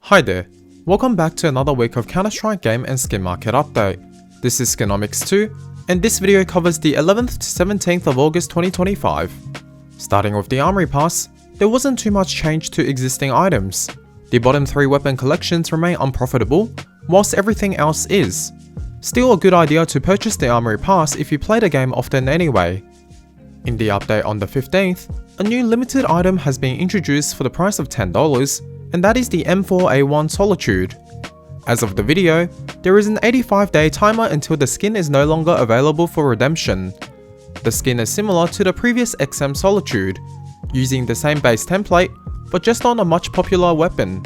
Hi there, welcome back to another week of Counter-Strike game and skin market update. This is Skinomics2, and this video covers the 11th to 17th of August 2025. Starting with the Armory Pass, there wasn't too much change to existing items. The bottom 3 weapon collections remain unprofitable, whilst everything else is. Still a good idea to purchase the Armory Pass if you play the game often anyway. In the update on the 15th, a new limited item has been introduced for the price of $10, and that is the M4A1 Solitude. As of the video, there is an 85-day timer until the skin is no longer available for redemption. The skin is similar to the previous XM Solitude, using the same base template, but just on a much popular weapon.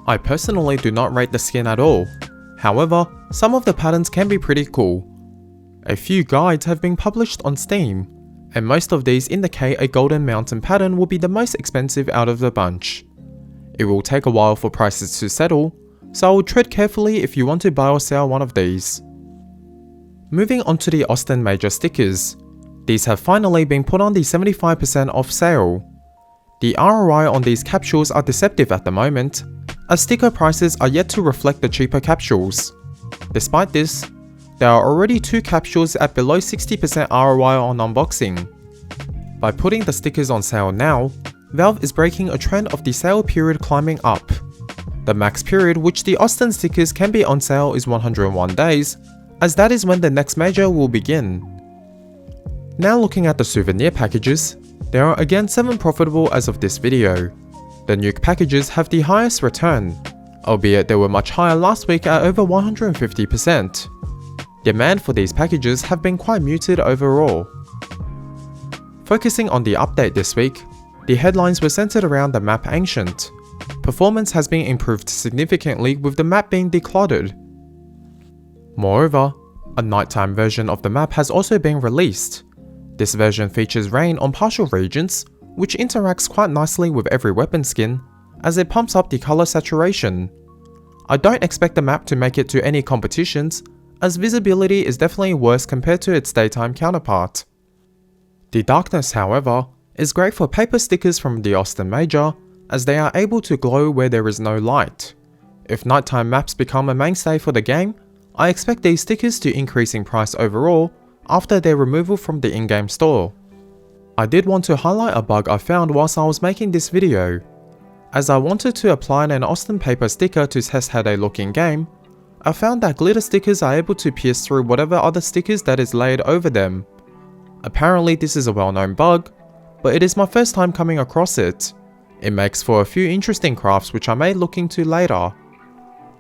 I personally do not rate the skin at all. However, some of the patterns can be pretty cool. A few guides have been published on Steam, and most of these indicate a golden mountain pattern will be the most expensive out of the bunch. It will take a while for prices to settle, so I will tread carefully if you want to buy or sell one of these. Moving on to the Austin Major stickers. These have finally been put on the 75% off sale. The ROI on these capsules are deceptive at the moment, as sticker prices are yet to reflect the cheaper capsules. Despite this, there are already 2 capsules at below 60% ROI on unboxing. By putting the stickers on sale now, Valve is breaking a trend of the sale period climbing up. The max period which the Austin stickers can be on sale is 101 days, as that is when the next major will begin. Now looking at the souvenir packages, there are again 7 profitable as of this video. The nuke packages have the highest return, albeit they were much higher last week at over 150%. Demand for these packages have been quite muted overall. Focusing on the update this week, the headlines were centered around the map Ancient. Performance has been improved significantly with the map being decluttered. Moreover, a nighttime version of the map has also been released. This version features rain on partial regions, which interacts quite nicely with every weapon skin, as it pumps up the color saturation. I don't expect the map to make it to any competitions, as visibility is definitely worse compared to its daytime counterpart. The darkness, however, is great for paper stickers from the Austin Major, as they are able to glow where there is no light. If nighttime maps become a mainstay for the game, I expect these stickers to increase in price overall after their removal from the in-game store. I did want to highlight a bug I found whilst I was making this video. As I wanted to apply an Austin paper sticker to test how they look in game, I found that glitter stickers are able to pierce through whatever other stickers that is laid over them. Apparently this is a well-known bug, but it is my first time coming across it. It makes for a few interesting crafts which I may look into later.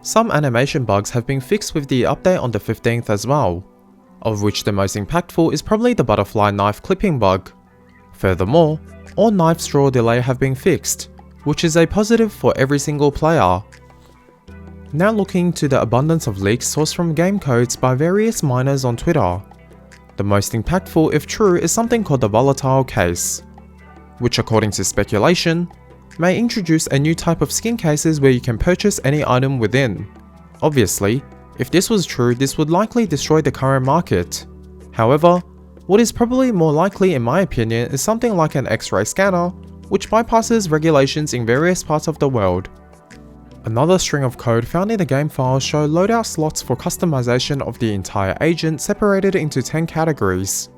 Some animation bugs have been fixed with the update on the 15th as well, of which the most impactful is probably the butterfly knife clipping bug. Furthermore, all knife straw delay have been fixed, which is a positive for every single player. Now looking to the abundance of leaks sourced from game codes by various miners on Twitter. The most impactful, if true, is something called the volatile case, which according to speculation, may introduce a new type of skin cases where you can purchase any item within. Obviously, if this was true, this would likely destroy the current market. However, what is probably more likely in my opinion is something like an X-ray scanner, which bypasses regulations in various parts of the world. Another string of code found in the game files show loadout slots for customization of the entire agent separated into 10 categories.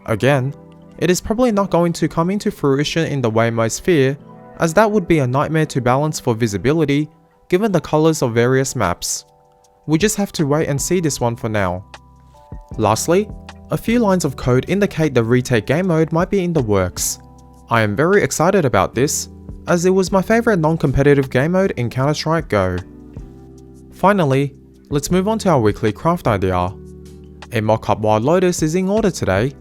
Again, it is probably not going to come into fruition in the way most fear, as that would be a nightmare to balance for visibility given the colors of various maps. We just have to wait and see this one for now. Lastly, a few lines of code indicate the retake game mode might be in the works. I am very excited about this, as it was my favorite non-competitive game mode in Counter-Strike Go. Finally, let's move on to our weekly craft idea. A mock-up Wild Lotus is in order today,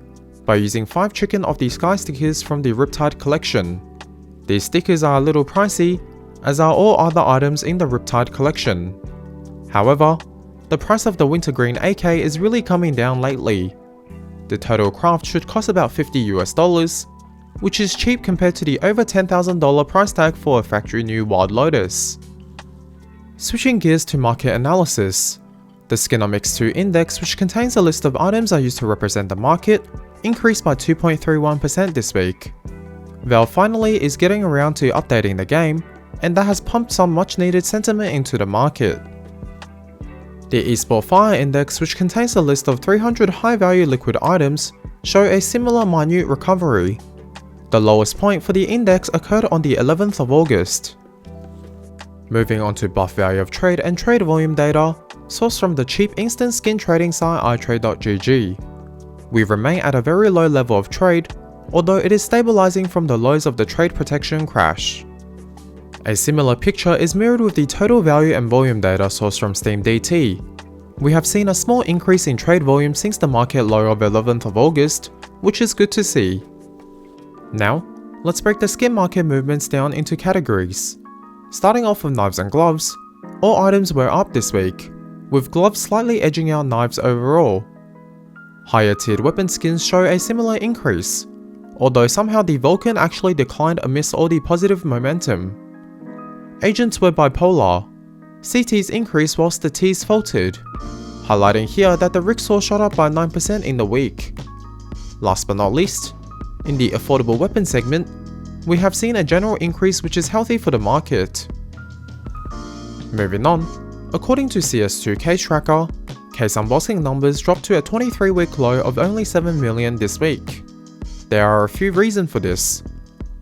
by using 5 chicken of the sky stickers from the Riptide collection. These stickers are a little pricey, as are all other items in the Riptide collection. However, the price of the wintergreen AK is really coming down lately. The total craft should cost about $50 US, which is cheap compared to the over $10,000 price tag for a factory new Wild Lotus. Switching gears to market analysis, the Skinomics2 index, which contains a list of items I use to represent the market, increased by 2.31% this week. Valve finally is getting around to updating the game, and that has pumped some much needed sentiment into the market. The eSport Fire Index, which contains a list of 300 high-value liquid items, show a similar minute recovery. The lowest point for the index occurred on the 11th of August. Moving on to buff value of trade and trade volume data, sourced from the cheap instant skin trading site itrade.gg. We remain at a very low level of trade, although it is stabilizing from the lows of the trade protection crash. A similar picture is mirrored with the total value and volume data sourced from Steam DT. We have seen a small increase in trade volume since the market low of 11th of August, which is good to see. Now, let's break the skin market movements down into categories. Starting off with knives and gloves, all items were up this week, with gloves slightly edging out knives overall. Higher tiered weapon skins show a similar increase, although somehow the Vulcan actually declined amidst all the positive momentum. Agents were bipolar. CTs increased whilst the Ts faltered, highlighting here that the Rixor shot up by 9% in the week. Last but not least, in the affordable weapon segment, we have seen a general increase which is healthy for the market. Moving on, according to CS2 case tracker, case unboxing numbers dropped to a 23-week low of only 7 million this week. There are a few reasons for this.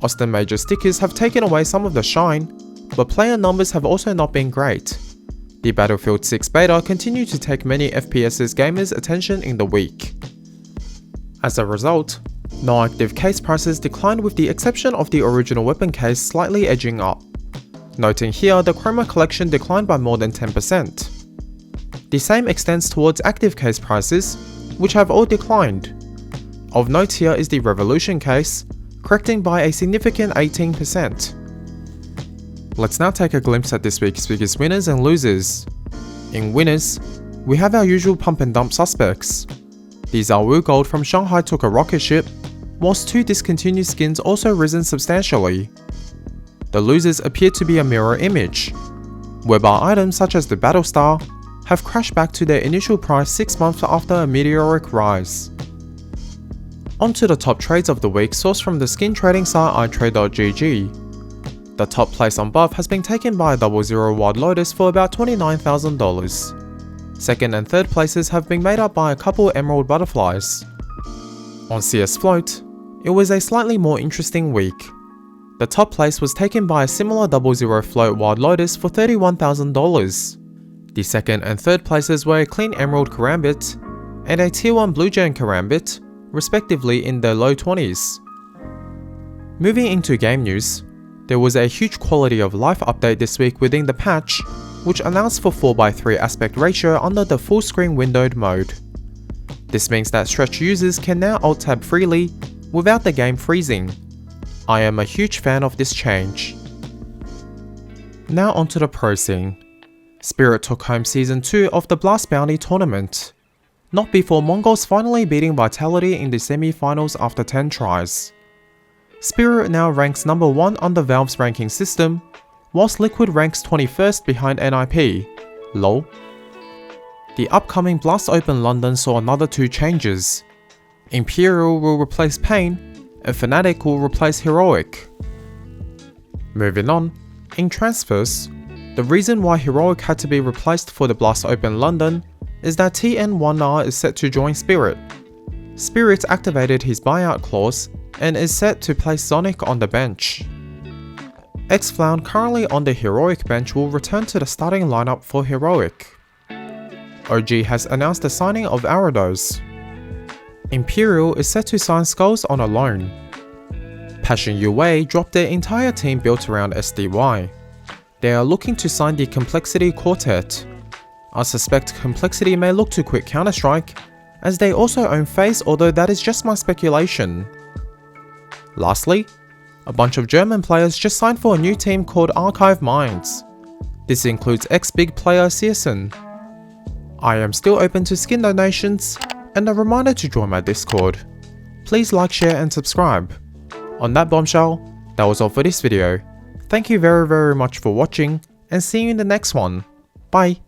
Austin Major stickers have taken away some of the shine, but player numbers have also not been great. The Battlefield 6 beta continued to take many FPS's gamers' attention in the week. As a result, no-active case prices declined with the exception of the original weapon case slightly edging up. Noting here, the Chroma collection declined by more than 10%. The same extends towards active case prices, which have all declined. Of note here is the Revolution case, correcting by a significant 18%. Let's now take a glimpse at this week's biggest winners and losers. In winners, we have our usual pump and dump suspects. These are Wu Gold from Shanghai took a rocket ship, whilst 2 discontinued skins also risen substantially. The losers appear to be a mirror image, whereby items such as the Battlestar have crashed back to their initial price 6 months after a meteoric rise. On to the top trades of the week sourced from the skin trading site itrade.gg. The top place on buff has been taken by a 00 Wild Lotus for about $29,000. Second and third places have been made up by a couple emerald butterflies. On CS Float, it was a slightly more interesting week. The top place was taken by a similar 00 Float Wild Lotus for $31,000. The second and third places were a clean emerald Karambit and a tier 1 blue gem Karambit, respectively in the low 20s. Moving into game news, there was a huge quality of life update this week within the patch, which announced for 4:3 aspect ratio under the full screen windowed mode. This means that stretch users can now alt-tab freely without the game freezing. I am a huge fan of this change. Now onto the pro scene. Spirit took home Season 2 of the Blast Bounty tournament, not before Mongols finally beating Vitality in the semi-finals after 10 tries. Spirit now ranks number 1 on the Valve's ranking system, whilst Liquid ranks 21st behind NIP. Lol. The upcoming Blast Open London saw another 2 changes. Imperial will replace Pain, and Fnatic will replace Heroic. Moving on, in transfers, the reason why Heroic had to be replaced for the Blast Open London is that TN1R is set to join Spirit. Spirit activated his buyout clause and is set to place Sonic on the bench. Xflown, currently on the Heroic bench, will return to the starting lineup for Heroic. OG has announced the signing of Arados. Imperial is set to sign Skulls on a loan. Passion UA dropped their entire team built around SDY. They are looking to sign the Complexity Quartet. I suspect Complexity may look to quit Counter-Strike, as they also own FaZe, although that is just my speculation. Lastly, a bunch of German players just signed for a new team called Archive Minds. This includes ex-big player Searson. I am still open to skin donations, and a reminder to join my Discord. Please like, share and subscribe. On that bombshell, that was all for this video. Thank you very much for watching, and see you in the next one. Bye.